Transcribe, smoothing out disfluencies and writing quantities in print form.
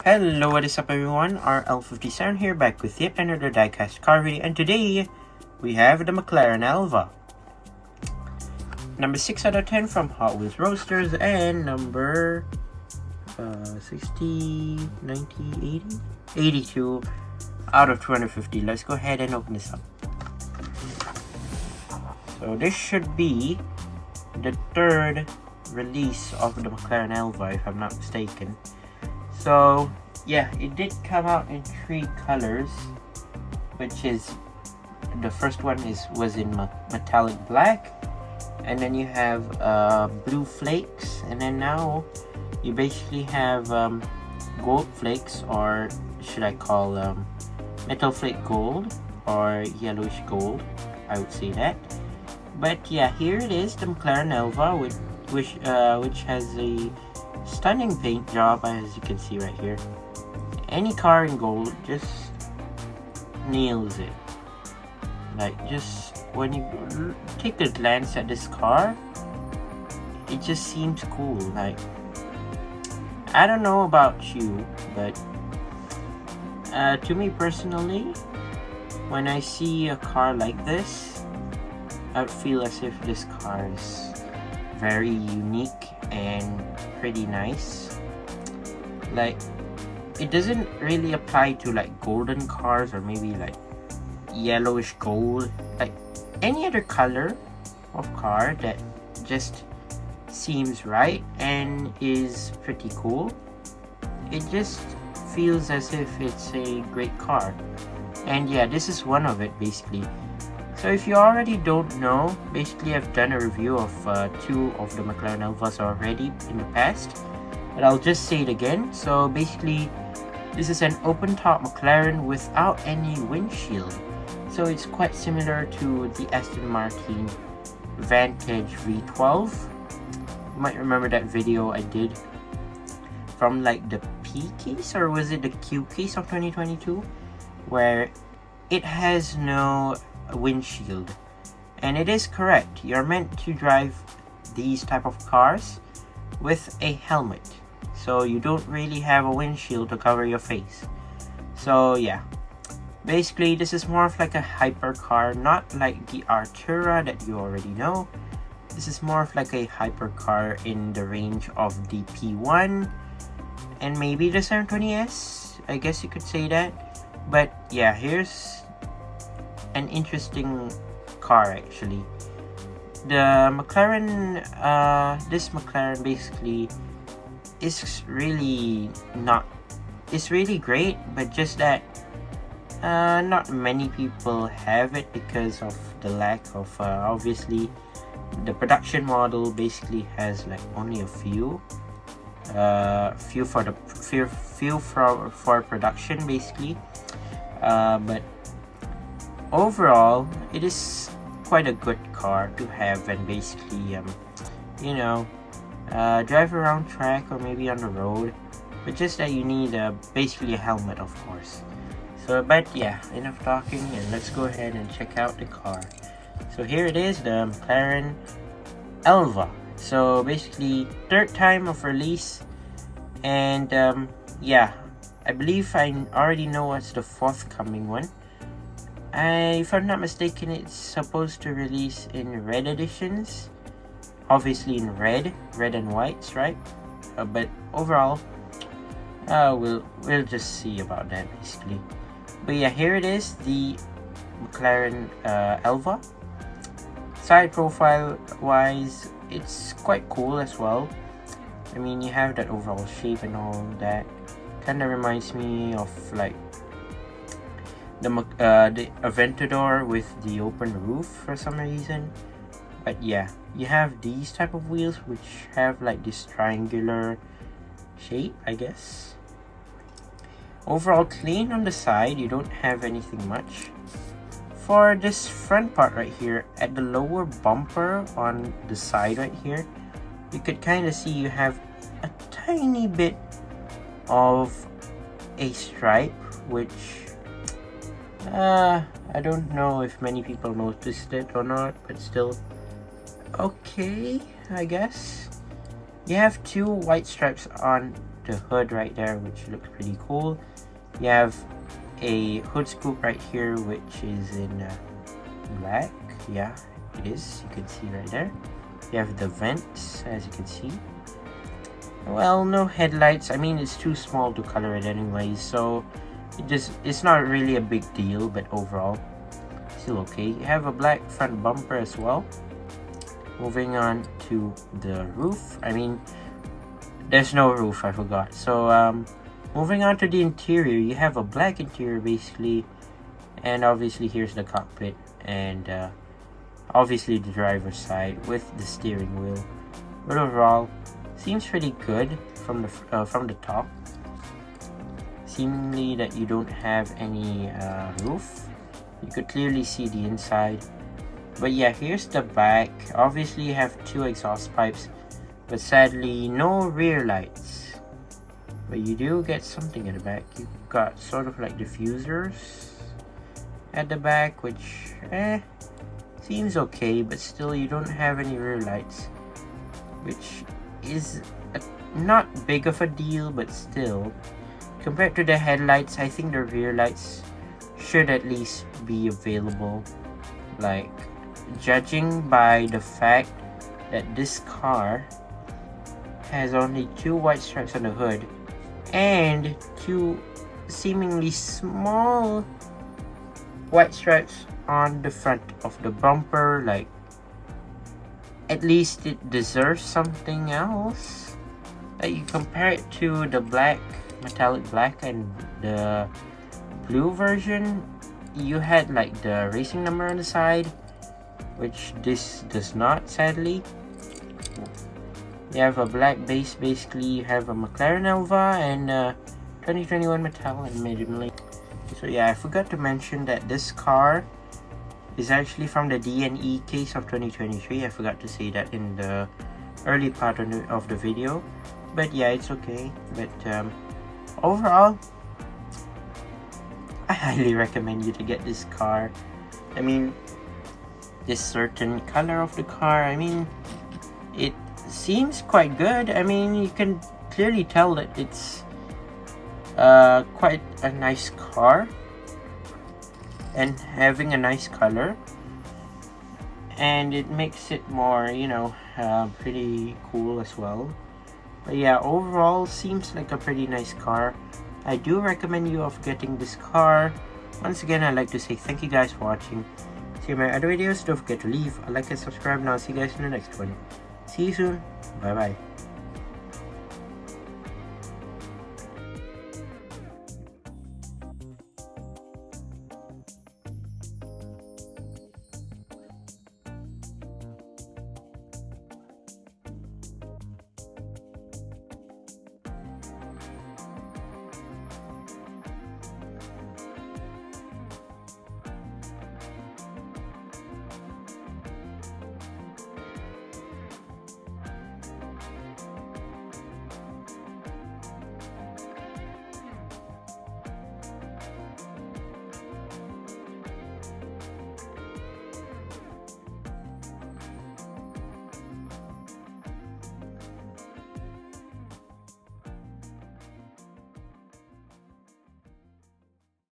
Hello, what is up everyone? RL57 here, back with yet another diecast car video, and today we have the McLaren Elva. Number 6 out of 10 from Hot Wheels Roasters, and number 60, 90, 80? 82 out of 250. Let's go ahead and open this up. So this should be the third release of the McLaren Elva, if I'm not mistaken. So yeah, it did come out in 3 colors, which is the first one was in metallic black, and then you have blue flakes, and then now you basically have gold flakes, or should I call metal flake gold or yellowish gold, I would say that. But yeah, here it is, the McLaren Elva, which has a stunning paint job, as you can see right here. Any car in gold just nails it. Like, just when you take a glance at this car, it just seems cool. Like, I don't know about you, but to me personally, when I see a car like this, I would feel as if this car is very unique and pretty nice. Like, it doesn't really apply to like golden cars or maybe like yellowish gold, like any other color of car that just seems right and is pretty cool. It just feels as if it's a great car, and yeah, this is one of it basically. So if you already don't know, basically I've done a review of 2 of the McLaren Elvas already in the past, but I'll just say it again. So basically, this is an open top McLaren without any windshield. So it's quite similar to the Aston Martin Vantage V12. You might remember that video I did from like the P case, or was it the Q case of 2022, where it has no windshield. And it is correct, you're meant to drive these type of cars with a helmet, so you don't really have a windshield to cover your face. So yeah, basically this is more of like a hypercar, not like the Artura that you already know. This is more of like a hypercar in the range of the P1 and maybe the 720S, I guess you could say that. But yeah, here's an interesting car actually. The McLaren, this McLaren basically is really great, but just that not many people have it because of the lack of obviously the production model basically has like only a few for production basically, but overall it is quite a good car to have and basically you know, drive around track or maybe on the road, but just that you need basically a helmet, of course. So but yeah, enough talking, and let's go ahead and check out the car. So here it is, the McLaren Elva. So basically 3rd time of release, and yeah, I believe I already know what's the forthcoming one. If I'm not mistaken, it's supposed to release in red editions, obviously in red and whites, right? But overall, we'll just see about that basically. But yeah, here it is, the McLaren Elva. Side profile wise, it's quite cool as well. I mean, you have that overall shape and all that. Kind of reminds me of like the Aventador with the open roof for some reason. But yeah, you have these type of wheels which have like this triangular shape, I guess. Overall clean on the side, you don't have anything much. For this front part right here, at the lower bumper on the side right here, you could kind of see you have a tiny bit of a stripe, which I don't know if many people noticed it or not, but still, okay, I guess. You have 2 white stripes on the hood right there, which looks pretty cool. You have a hood scoop right here, which is in black. Yeah, it is. You can see right there. You have the vents, as you can see. Well, no headlights. I mean, it's too small to color it anyways, so it's not really a big deal, but overall still okay. You have a black front bumper as well. Moving on to the roof. I mean, there's no roof, I forgot. So moving on to the interior, you have a black interior basically, and obviously here's the cockpit, and obviously the driver's side with the steering wheel. But overall, seems pretty good from the top. Seemingly that you don't have any roof. You could clearly see the inside. But yeah, here's the back. Obviously you have two exhaust pipes, but sadly no rear lights. But you do get something at the back. You've got sort of like diffusers at the back, which seems okay, but still you don't have any rear lights, which is not big of a deal, but still compared to the headlights, I think the rear lights should at least be available. Like, judging by the fact that this car has only 2 white stripes on the hood and 2 seemingly small white stripes on the front of the bumper, like, at least it deserves something else. Like, you compare it to the black, metallic black, and the blue version, you had like the racing number on the side, which this does not, sadly. You have a black base, basically. You have a McLaren Elva and 2021 metal and minimally. So yeah, I forgot to mention that this car is actually from the D&E case of 2023. I forgot to say that in the early part of the video, but yeah, it's okay. But overall, I highly recommend you to get this car. I mean, this certain color of the car, I mean, it seems quite good. I mean, you can clearly tell that it's quite a nice car and having a nice color, and it makes it more, you know, pretty cool as well. But yeah, overall seems like a pretty nice car. I do recommend you of getting this car. Once again, I'd like to say thank you guys for watching. See my other videos. Don't forget to leave a like and subscribe, and I'll see you guys in the next one. See you soon. Bye bye.